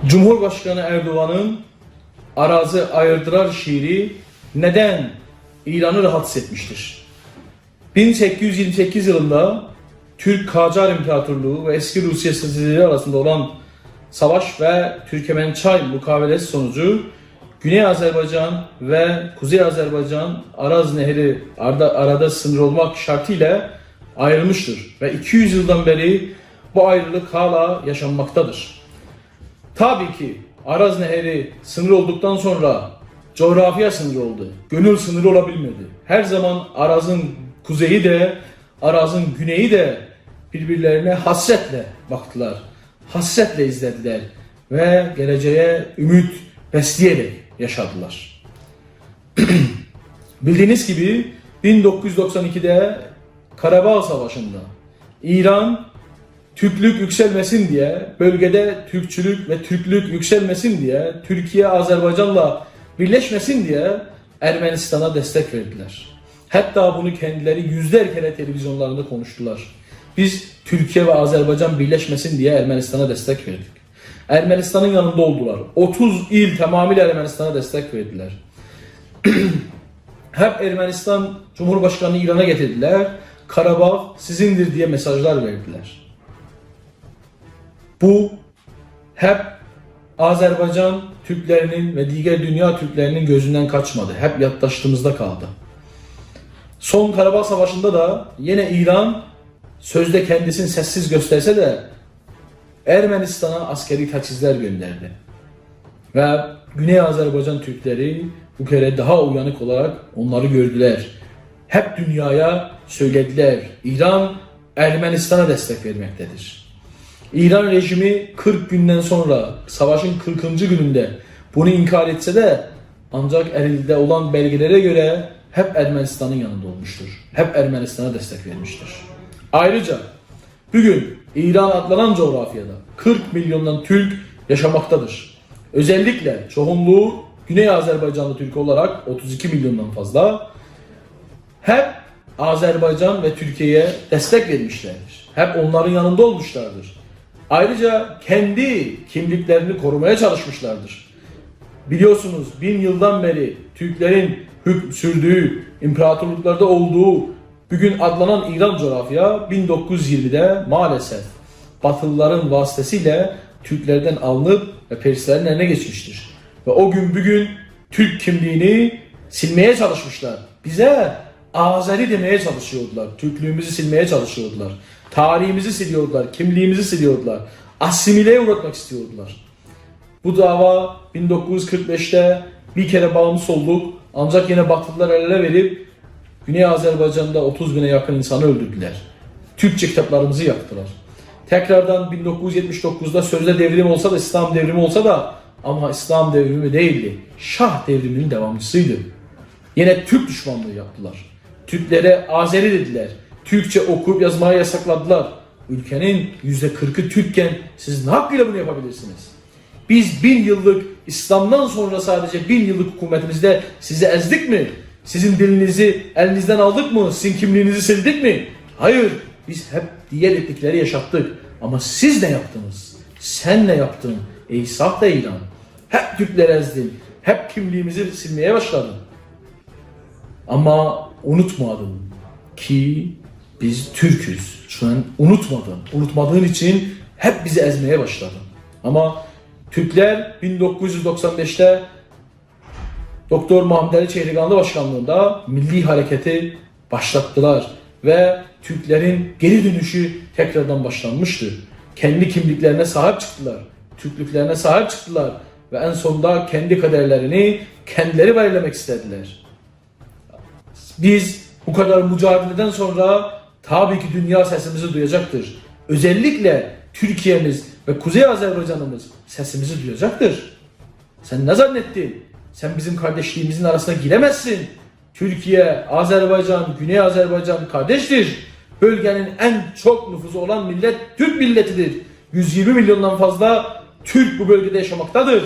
Cumhurbaşkanı Erdoğan'ın arazi ayırdılar şiiri neden İran'ı rahatsız etmiştir? 1828 yılında Türk Kacar İmparatorluğu ve eski Rusya Sezilleri arasında olan savaş ve Türkmençay mukavelesi sonucu Güney Azerbaycan ve Kuzey Azerbaycan Araz Nehri arada sınır olmak şartıyla ayrılmıştır ve 200 yıldan beri bu ayrılık hala yaşanmaktadır. Tabii ki Araz Nehri sınır olduktan sonra coğrafya sınırı oldu. Gönül sınırı olabilmedi. Her zaman Araz'ın kuzeyi de Araz'ın güneyi de birbirlerine hasretle baktılar. Hasretle izlediler ve geleceğe ümit besleyerek yaşadılar. Bildiğiniz gibi 1992'de Karabağ Savaşı'nda İran Türklük yükselmesin diye, bölgede Türkçülük ve Türklük yükselmesin diye, Türkiye Azerbaycan'la birleşmesin diye Ermenistan'a destek verdiler. Hatta bunu kendileri yüzler kere televizyonlarında konuştular. Biz Türkiye ve Azerbaycan birleşmesin diye Ermenistan'a destek verdik. Ermenistan'ın yanında oldular. 30 il tamamıyla Ermenistan'a destek verdiler. Hep Ermenistan Cumhurbaşkanı İran'a getirdiler. Karabağ sizindir diye mesajlar verdiler. Bu hep Azerbaycan Türklerinin ve diğer dünya Türklerinin gözünden kaçmadı. Hep yaddaşlığımızda kaldı. Son Karabağ Savaşı'nda da yine İran sözde kendisini sessiz gösterse de Ermenistan'a askeri taçizler gönderdi. Ve Güney Azerbaycan Türkleri bu kere daha uyanık olarak onları gördüler. Hep dünyaya söylediler. İran Ermenistan'a destek vermektedir. İran rejimi 40 günden sonra savaşın 40. gününde bunu inkar etse de ancak elde olan belgelere göre hep Ermenistan'ın yanında olmuştur. Hep Ermenistan'a destek vermiştir. Ayrıca bugün İran adlanan coğrafyada 40 milyondan Türk yaşamaktadır. Özellikle çoğunluğu Güney Azerbaycanlı Türk olarak 32 milyondan fazla hep Azerbaycan ve Türkiye'ye destek vermişlerdir. Hep onların yanında olmuşlardır. Ayrıca kendi kimliklerini korumaya çalışmışlardır. Biliyorsunuz 1000 yıldan beri Türklerin hüküm sürdüğü, imparatorluklarda olduğu bugün adlanan İran coğrafya 1920'de maalesef Batılıların vasıtasıyla Türklerden alınıp ve Perslerin eline geçmiştir. Ve o gün bugün Türk kimliğini silmeye çalışmışlar. Bize Azeri demeye çalışıyordular. Türklüğümüzü silmeye çalışıyordular. Tarihimizi siliyordular, kimliğimizi siliyordular. Asimileye uğratmak istiyordular. Bu dava 1945'te bir kere bağımsız olduk. Ancak yine Batılılar eline verip Güney Azerbaycan'da 30 bine yakın insanı öldürdüler. Türkçe kitaplarımızı yaktılar. Tekrardan 1979'da sözde devrim olsa da İslam devrimi olsa da ama İslam devrimi değildi. Şah devriminin devamcısıydı. Yine Türk düşmanlığı yaptılar. Türklere Azeri dediler. Türkçe okuyup yazmayı yasakladılar. Ülkenin %40'ı Türkken siz ne hakkıyla bunu yapabilirsiniz? Biz 1000 yıllık İslam'dan sonra sadece 1000 yıllık hükümetimizde sizi ezdik mi? Sizin dilinizi elinizden aldık mı? Sizin kimliğinizi sildik mi? Hayır. Biz hep diğer etnikleri yaşattık. Ama siz ne yaptınız? Sen ne yaptın? Ey sahte İran. Hep Türkleri ezdin. Hep kimliğimizi silmeye başladın. Ama unutmadın ki biz Türk'üz. Şu an unutmadın. Unutmadığın için hep bizi ezmeye başladın. Ama Türkler 1995'te Doktor Muhammed Ali Çehriganlı başkanlığında milli hareketi başlattılar ve Türklerin geri dönüşü tekrardan başlanmıştı. Kendi kimliklerine sahip çıktılar. Türklüklerine sahip çıktılar ve en sonunda kendi kaderlerini kendileri belirlemek istediler. Biz bu kadar mücadeleden sonra tabii ki dünya sesimizi duyacaktır. Özellikle Türkiye'miz ve Kuzey Azerbaycan'ımız sesimizi duyacaktır. Sen ne zannettin? Sen bizim kardeşliğimizin arasına giremezsin. Türkiye, Azerbaycan, Güney Azerbaycan kardeştir. Bölgenin en çok nüfusu olan millet Türk milletidir. 120 milyondan fazla Türk bu bölgede yaşamaktadır.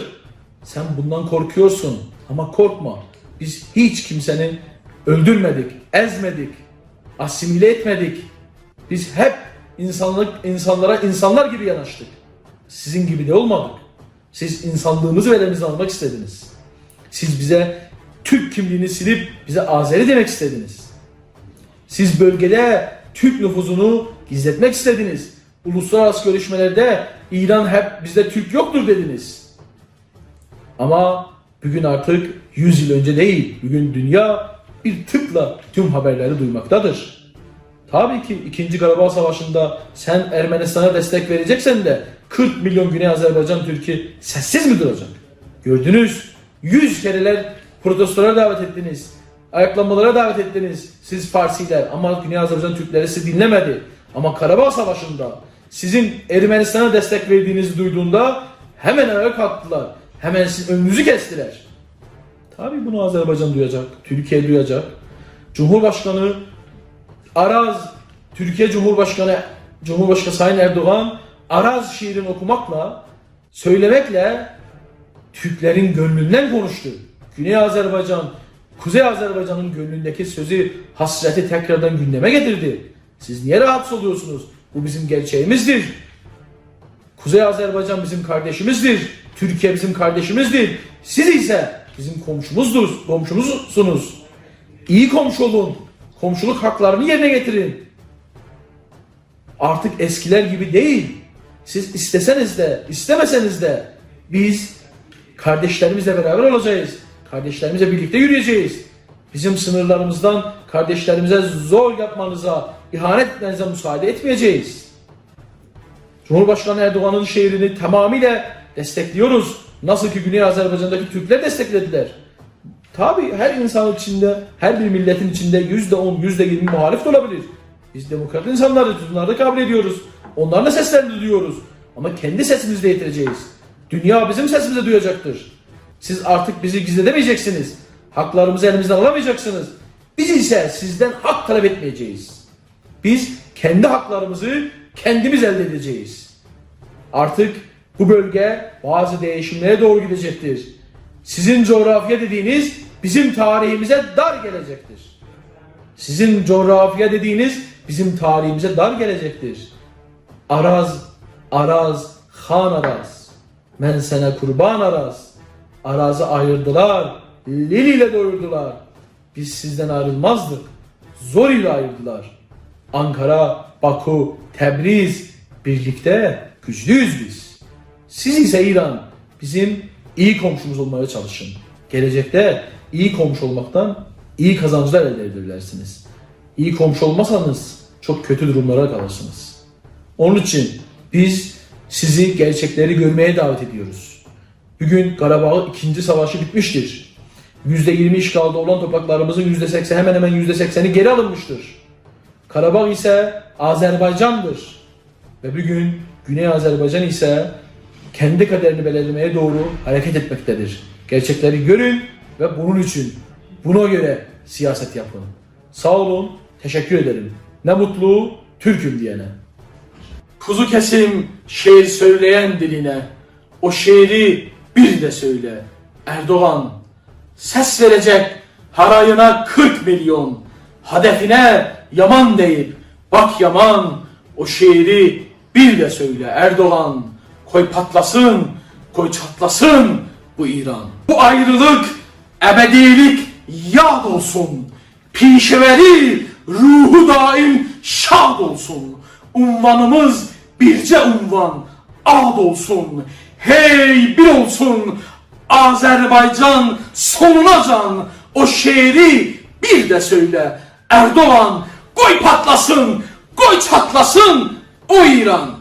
Sen bundan korkuyorsun ama korkma. Biz hiç kimsenin öldürmedik, ezmedik, asimile etmedik. Biz hep insanlara insanlar gibi yanaştık. Sizin gibi de olmadık. Siz insanlığımızı elimizden almak istediniz. Siz bize Türk kimliğini silip bize Azeri demek istediniz. Siz bölgede Türk nüfuzunu gizletmek istediniz. Uluslararası görüşmelerde İran hep bizde Türk yoktur dediniz. Ama bugün artık 100 yıl önce değil, bugün dünya bir tıkla tüm haberleri duymaktadır. Tabii ki 2. Karabağ Savaşı'nda sen Ermenistan'a destek vereceksen de 40 milyon Güney Azerbaycan Türk'ü sessiz mi duracak? Gördünüz, 100 kereler protestolara davet ettiniz, ayaklanmalara davet ettiniz siz Farsiler, ama Güney Azerbaycan Türkleri sizi dinlemedi. Ama Karabağ Savaşı'nda sizin Ermenistan'a destek verdiğinizi duyduğunda hemen ayağa kalktılar, hemen sizin önünüzü kestiler. Tabii bunu Azerbaycan duyacak, Türkiye duyacak. Cumhurbaşkanı Araz, Türkiye Cumhurbaşkanı Sayın Erdoğan Araz şiirini okumakla, söylemekle Türklerin gönlünden konuştu. Güney Azerbaycan, Kuzey Azerbaycan'ın gönlündeki sözü, hasreti tekrardan gündeme getirdi. Siz niye rahatsız oluyorsunuz? Bu bizim gerçeğimizdir. Kuzey Azerbaycan bizim kardeşimizdir. Türkiye bizim kardeşimizdir. Siz ise bizim komşumuzsunuz. İyi komşu olun. Komşuluk haklarını yerine getirin. Artık eskiler gibi değil. Siz isteseniz de, istemeseniz de biz kardeşlerimizle beraber olacağız. Kardeşlerimizle birlikte yürüyeceğiz. Bizim sınırlarımızdan kardeşlerimize zor yapmanıza, ihanet etmenize müsaade etmeyeceğiz. Cumhurbaşkanı Erdoğan'ın şiirini tamamıyla destekliyoruz. Nasıl ki Güney Azerbaycan'daki Türkler desteklediler. Tabii her insanın içinde, her bir milletin içinde %10, %20 muhalif de olabilir. Biz demokrat insanlarız, bunları da kabul ediyoruz. Onların da seslerini duyuyoruz. Ama kendi sesimizi de yetireceğiz. Dünya bizim sesimizi duyacaktır. Siz artık bizi gizledemeyeceksiniz. Haklarımızı elimizden alamayacaksınız. Biz ise sizden hak talep etmeyeceğiz. Biz kendi haklarımızı kendimiz elde edeceğiz. Artık bu bölge bazı değişimlere doğru gidecektir. Sizin coğrafya dediğiniz bizim tarihimize dar gelecektir. Sizin coğrafya dediğiniz bizim tarihimize dar gelecektir. Araz, Han Araz. Men sana kurban Araz. Araz'ı ayırdılar, Lili ile doyurdular. Biz sizden ayrılmazdık. Zor ile ayırdılar. Ankara, Baku, Tebriz, birlikte güçlüyüz biz. Siz ise İran, bizim iyi komşumuz olmaya çalışın. Gelecekte iyi komşu olmaktan iyi kazançlar elde edebilirsiniz. İyi komşu olmasanız çok kötü durumlara kalırsınız. Onun için biz sizi gerçekleri görmeye davet ediyoruz. Bugün Karabağ 2. Savaşı bitmiştir. %20 işgalde olan topraklarımızın %80, hemen hemen %80'i geri alınmıştır. Karabağ ise Azerbaycan'dır. Ve bugün Güney Azerbaycan ise kendi kaderini belirlemeye doğru hareket etmektedir. Gerçekleri görün ve bunun için, buna göre siyaset yapın. Sağ olun, teşekkür ederim. Ne mutlu Türk'üm diyene. Kuzu kesim şiir söyleyen diline, o şiiri bir de söyle. Erdoğan ses verecek harayına 40 milyon. Hedefine Yaman deyip bak Yaman, o şiiri bir de söyle Erdoğan. Koy patlasın, koy çatlasın bu İran. Bu ayrılık ebedilik yad olsun. Pişeveri ruhu daim şad olsun. Unvanımız birce unvan ad olsun. Hey bir olsun Azerbaycan sonuna can. O şiiri bir de söyle Erdoğan. Koy patlasın, koy çatlasın o İran.